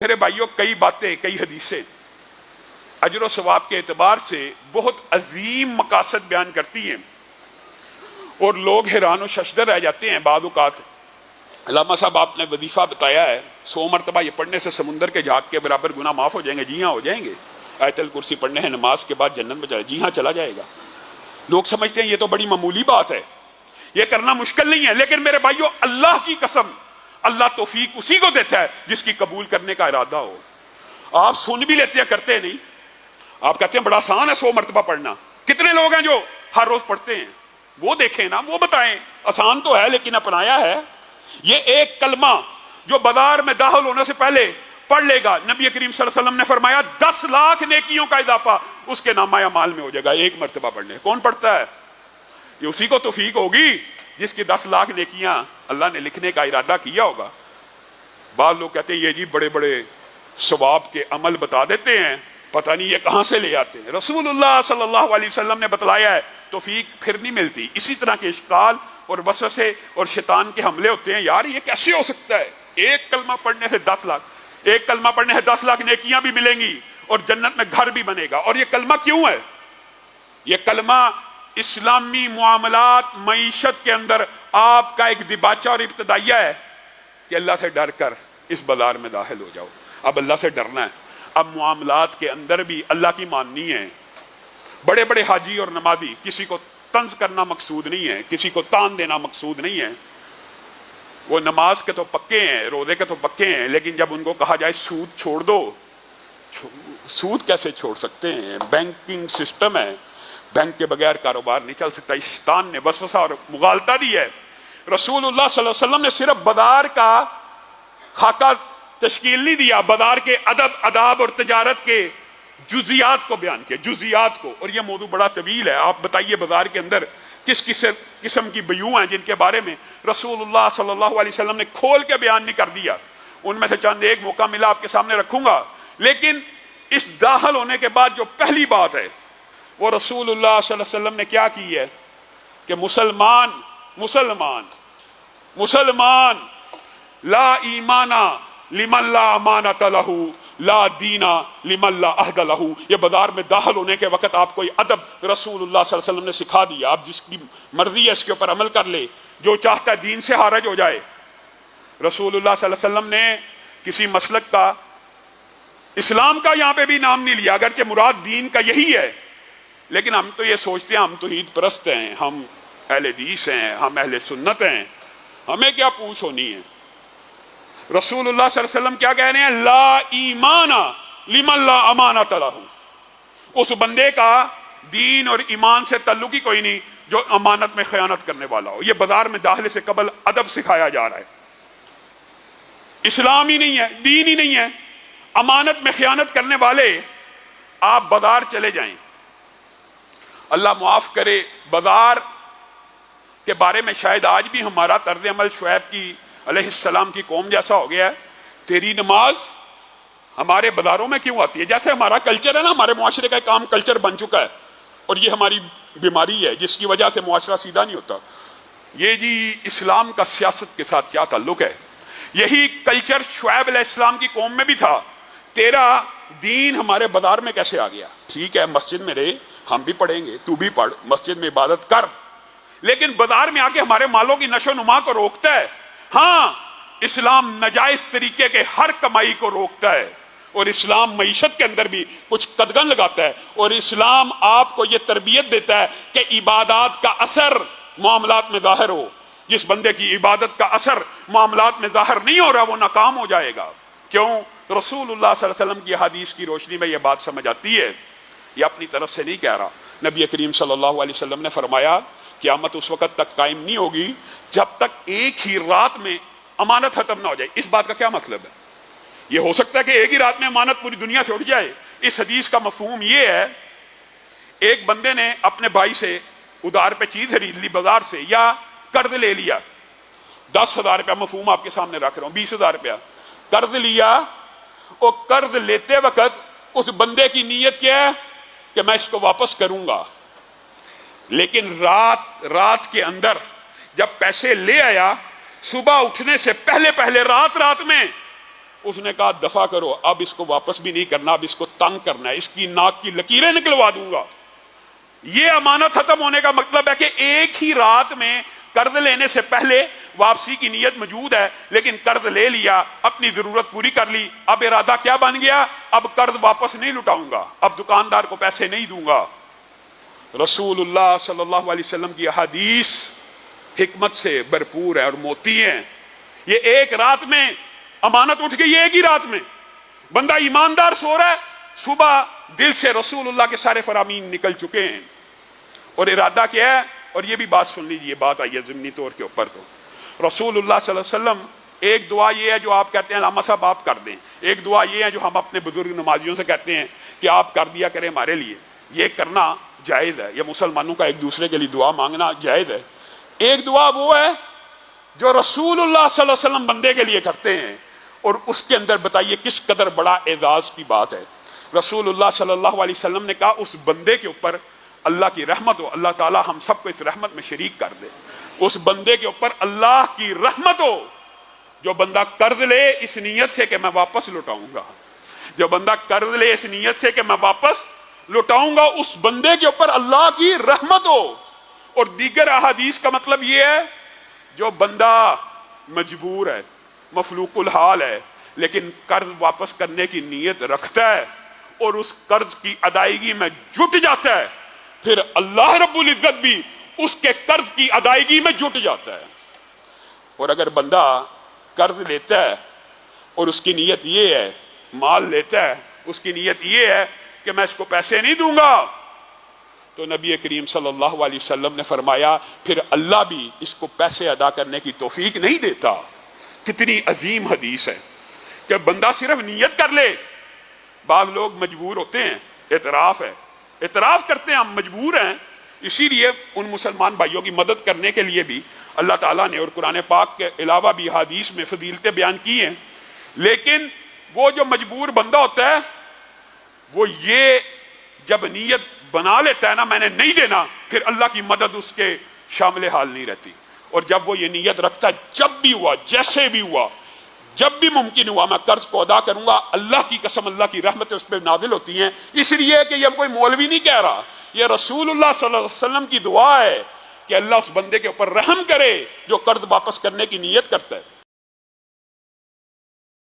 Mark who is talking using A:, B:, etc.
A: میرے بھائیوں، کئی باتیں، کئی حدیثیں اجر و ثواب کے اعتبار سے بہت عظیم مقاصد بیان کرتی ہیں، اور لوگ حیران و ششدر رہ جاتے ہیں بعض اوقات۔ علامہ صاحب، آپ نے وظیفہ بتایا ہے 100 مرتبہ یہ پڑھنے سے سمندر کے جھاگ کے برابر گناہ معاف ہو جائیں گے۔ جی ہاں، ہو جائیں گے۔ آیت الکرسی پڑھنے ہیں نماز کے بعد جنت میں چلا، جی ہاں چلا جائے گا۔ لوگ سمجھتے ہیں یہ تو بڑی معمولی بات ہے، یہ کرنا مشکل نہیں ہے، لیکن میرے بھائیوں، اللہ کی قسم، اللہ توفیق اسی کو دیتا ہے جس کی قبول کرنے کا ارادہ ہو۔ آپ سن بھی لیتے ہیں، کرتے نہیں۔ آپ کہتے ہیں بڑا آسان ہے 100 مرتبہ پڑھنا۔ کتنے لوگ ہیں جو ہر روز پڑھتے ہیں؟ وہ دیکھیں نا، وہ بتائیں۔ آسان تو ہے لیکن اپنایا ہے؟ یہ ایک کلمہ جو بازار میں داخل ہونے سے پہلے پڑھ لے گا، نبی کریم صلی اللہ علیہ وسلم نے فرمایا 10 لاکھ نیکیوں کا اضافہ اس کے نامہ اعمال میں ہو جائے گا ایک مرتبہ پڑھنے۔ کون پڑھتا ہے؟ یہ اسی کو توفیق ہوگی جس کی 10 لاکھ نیکیاں اللہ نے لکھنے کا ارادہ کیا ہوگا۔ بعض لوگ کہتے ہیں یہ جی بڑے بڑے ثواب کے عمل بتا دیتے ہیں، پتہ نہیں یہ کہاں سے لے آتے ہیں۔ رسول اللہ صلی اللہ علیہ وسلم نے بتلایا ہے، توفیق پھر نہیں ملتی۔ اسی طرح کے اشکال اور وسوسے اور شیطان کے حملے ہوتے ہیں، یار یہ کیسے ہو سکتا ہے؟ ایک کلمہ پڑھنے سے 10 لاکھ، ایک کلمہ پڑھنے سے 10 لاکھ نیکیاں بھی ملیں گی اور جنت میں گھر بھی بنے گا۔ اور یہ کلمہ کیوں ہے؟ یہ کلمہ اسلامی معاملات، معیشت کے اندر آپ کا ایک دباچہ اور ابتدائیہ ہے کہ اللہ سے ڈر کر اس بازار میں داخل ہو جاؤ۔ اب اللہ سے ڈرنا ہے، اب معاملات کے اندر بھی اللہ کی ماننی ہے۔ بڑے بڑے حاجی اور نمازی، کسی کو طنز کرنا مقصود نہیں ہے، کسی کو تان دینا مقصود نہیں ہے۔ وہ نماز کے تو پکے ہیں، روزے کے تو پکے ہیں، لیکن جب ان کو کہا جائے سود چھوڑ دو، سود کیسے چھوڑ سکتے ہیں؟ بینکنگ سسٹم ہے، بینک کے بغیر کاروبار نہیں چل سکتا۔ شیطان نے وسوسہ اور مغالطہ دی ہے۔ رسول اللہ صلی اللہ علیہ وسلم نے صرف بازار کا خاکہ تشکیل نہیں دیا، بازار کے ادب، آداب اور تجارت کے جزیات کو بیان کیا، جزیات کو۔ اور یہ موضوع بڑا طویل ہے۔ آپ بتائیے بازار کے اندر کس قسم کی بیویں ہیں جن کے بارے میں رسول اللہ صلی اللہ علیہ وسلم نے کھول کے بیان نہیں کر دیا۔ ان میں سے چند ایک موقع ملا آپ کے سامنے رکھوں گا، لیکن اس داخل ہونے کے بعد جو پہلی بات ہے وہ رسول اللہ صلی اللہ علیہ وسلم نے کیا کی ہے کہ مسلمان لا ایمانا لمن لا امانت لہ لا دینا لمن لا عہد لہ۔ یہ بازار میں داخل ہونے کے وقت آپ کو یہ ادب رسول اللہ صلی اللہ علیہ وسلم نے سکھا دیا۔ آپ جس کی مرضی ہے اس کے اوپر عمل کر لے، جو چاہتا ہے دین سے خارج ہو جائے۔ رسول اللہ صلی اللہ علیہ وسلم نے کسی مسلک کا، اسلام کا یہاں پہ بھی نام نہیں لیا، اگرچہ مراد دین کا یہی ہے، لیکن ہم تو یہ سوچتے ہیں ہم توحید پرست ہیں، ہم اہل حدیث ہیں، ہم اہل سنت ہیں، ہمیں کیا پوچھ ہونی ہے۔ رسول اللہ صلی اللہ علیہ وسلم کیا کہہ رہے ہیں؟ لا ایمان لمن لا امانت لہ۔ اس بندے کا دین اور ایمان سے تعلق ہی کوئی نہیں جو امانت میں خیانت کرنے والا ہو۔ یہ بازار میں داخلے سے قبل ادب سکھایا جا رہا ہے۔ اسلام ہی نہیں ہے، دین ہی نہیں ہے، امانت میں خیانت کرنے والے آپ بازار چلے جائیں۔ اللہ معاف کرے، بازار کے بارے میں شاید آج بھی ہمارا طرز عمل شعیب کی علیہ السلام کی قوم جیسا ہو گیا ہے۔ تیری نماز ہمارے بازاروں میں کیوں آتی ہے؟ جیسے ہمارا کلچر ہے نا، ہمارے معاشرے کا ایک عام کلچر بن چکا ہے، اور یہ ہماری بیماری ہے جس کی وجہ سے معاشرہ سیدھا نہیں ہوتا۔ یہ جی اسلام کا سیاست کے ساتھ کیا تعلق ہے؟ یہی کلچر شعیب علیہ السلام کی قوم میں بھی تھا۔ تیرا دین ہمارے بازار میں کیسے آ گیا؟ ٹھیک ہے، مسجد میں رہے، ہم بھی پڑھیں گے، تو بھی پڑھ، مسجد میں عبادت کر، لیکن بازار میں آ کے ہمارے مالوں کی نشو و نما کو روکتا ہے۔ ہاں، اسلام ناجائز طریقے کے ہر کمائی کو روکتا ہے، اور اسلام معیشت کے اندر بھی کچھ قدغن لگاتا ہے، اور اسلام آپ کو یہ تربیت دیتا ہے کہ عبادات کا اثر معاملات میں ظاہر ہو۔ جس بندے کی عبادت کا اثر معاملات میں ظاہر نہیں ہو رہا وہ ناکام ہو جائے گا۔ کیوں؟ رسول اللہ صلی اللہ علیہ وسلم کی حدیث کی روشنی میں یہ بات سمجھ آتی ہے۔ یہ اپنی طرف سے نہیں کہہ رہا، نبی کریم صلی اللہ علیہ وسلم نے فرمایا قیامت اس وقت تک قائم نہیں ہوگی جب تک ایک ہی رات میں امانت ختم نہ ہو جائے۔ اس بات کا کیا مطلب ہے؟ یہ ہو سکتا ہے کہ ایک ہی رات میں امانت پوری دنیا سے اٹھ جائے؟ اس حدیث کا مفہوم یہ ہے، ایک بندے نے اپنے بھائی سے ادھار پہ چیز خرید لی بازار سے، یا قرض لے لیا 10,000 روپیہ، مفہوم آپ کے سامنے رکھ رہا ہوں، 20,000 روپیہ قرض لیا، اور قرض لیتے وقت اس بندے کی نیت کیا ہے کہ میں اس کو واپس کروں گا، لیکن رات کے اندر جب پیسے لے آیا، صبح اٹھنے سے پہلے رات میں اس نے کہا دفع کرو، اب اس کو واپس بھی نہیں کرنا، اب اس کو تنگ کرنا ہے، اس کی ناک کی لکیریں نکلوا دوں گا۔ یہ امانت ختم ہونے کا مطلب ہے کہ ایک ہی رات میں قرض لینے سے پہلے واپسی کی نیت موجود ہے، لیکن قرض لے لیا، اپنی ضرورت پوری کر لی، اب ارادہ کیا بن گیا؟ اب قرض واپس نہیں لٹاؤں گا، اب دکاندار کو پیسے نہیں دوں گا۔ رسول اللہ صلی اللہ علیہ وسلم کی احادیث حکمت سے بھرپور ہے اور موتی ہیں۔ یہ ایک رات میں امانت اٹھ گئی، ایک ہی رات میں بندہ ایماندار سو رہا ہے، صبح دل سے رسول اللہ کے سارے فرامین نکل چکے ہیں، اور ارادہ کیا ہے؟ اور یہ بھی بات سن لیجیے، بات آئی ہے ضمنی طور کے اوپر۔ تو رسول اللہ صلی اللہ علیہ وسلم، ایک دعا یہ ہے جو آپ کہتے ہیں علامہ صاحب آپ کر دیں، ایک دعا یہ ہے جو ہم اپنے بزرگ نمازیوں سے کہتے ہیں کہ آپ کر دیا کریں ہمارے لیے، یہ کرنا جائز ہے، یہ مسلمانوں کا ایک دوسرے کے لیے دعا مانگنا جائز ہے۔ ایک دعا وہ ہے جو رسول اللہ صلی اللہ علیہ وسلم بندے کے لیے کرتے ہیں، اور اس کے اندر بتائیے کس قدر بڑا اعزاز کی بات ہے۔ رسول اللہ صلی اللہ علیہ وسلم نے کہا اس بندے کے اوپر اللہ کی رحمت ہو، اللہ تعالی ہم سب کو اس رحمت میں شریک کر دے، اس بندے کے اوپر اللہ کی رحمت ہو جو بندہ قرض لے اس نیت سے کہ میں واپس لوٹاؤں گا، جو بندہ قرض لے اس نیت سے کہ میں واپس لوٹاؤں گا، اس بندے کے اوپر اللہ کی رحمت ہو۔ اور دیگر احادیث کا مطلب یہ ہے جو بندہ مجبور ہے، مفلوق الحال ہے، لیکن قرض واپس کرنے کی نیت رکھتا ہے اور اس قرض کی ادائیگی میں جٹ جاتا ہے، پھر اللہ رب العزت بھی اس کے قرض کی ادائیگی میں جٹ جاتا ہے۔ اور اگر بندہ قرض لیتا ہے اور اس کی نیت یہ ہے، مال لیتا ہے اس کی نیت یہ ہے کہ میں اس کو پیسے نہیں دوں گا، تو نبی کریم صلی اللہ علیہ وسلم نے فرمایا پھر اللہ بھی اس کو پیسے ادا کرنے کی توفیق نہیں دیتا۔ کتنی عظیم حدیث ہے کہ بندہ صرف نیت کر لے۔ بعض لوگ مجبور ہوتے ہیں، اعتراف ہے، اعتراف کرتے ہیں ہم مجبور ہیں، اسی لیے ان مسلمان بھائیوں کی مدد کرنے کے لیے بھی اللہ تعالیٰ نے اور قرآن پاک کے علاوہ بھی حدیث میں فضیلتیں بیان کی ہیں، لیکن وہ جو مجبور بندہ ہوتا ہے وہ یہ جب نیت بنا لیتا ہے نا میں نے نہیں دینا، پھر اللہ کی مدد اس کے شامل حال نہیں رہتی۔ اور جب وہ یہ نیت رکھتا ہے جب بھی ہوا، جیسے بھی ہوا، جب بھی ممکن ہوا میں قرض کو ادا کروں گا، اللہ کی قسم اللہ کی رحمتیں اس پہ نازل ہوتی ہیں۔ اس لیے کہ یہ کوئی مولوی نہیں کہہ رہا، یہ رسول اللہ صلی اللہ علیہ وسلم کی دعا ہے کہ اللہ اس بندے کے اوپر رحم کرے جو قرض واپس کرنے کی نیت کرتا ہے۔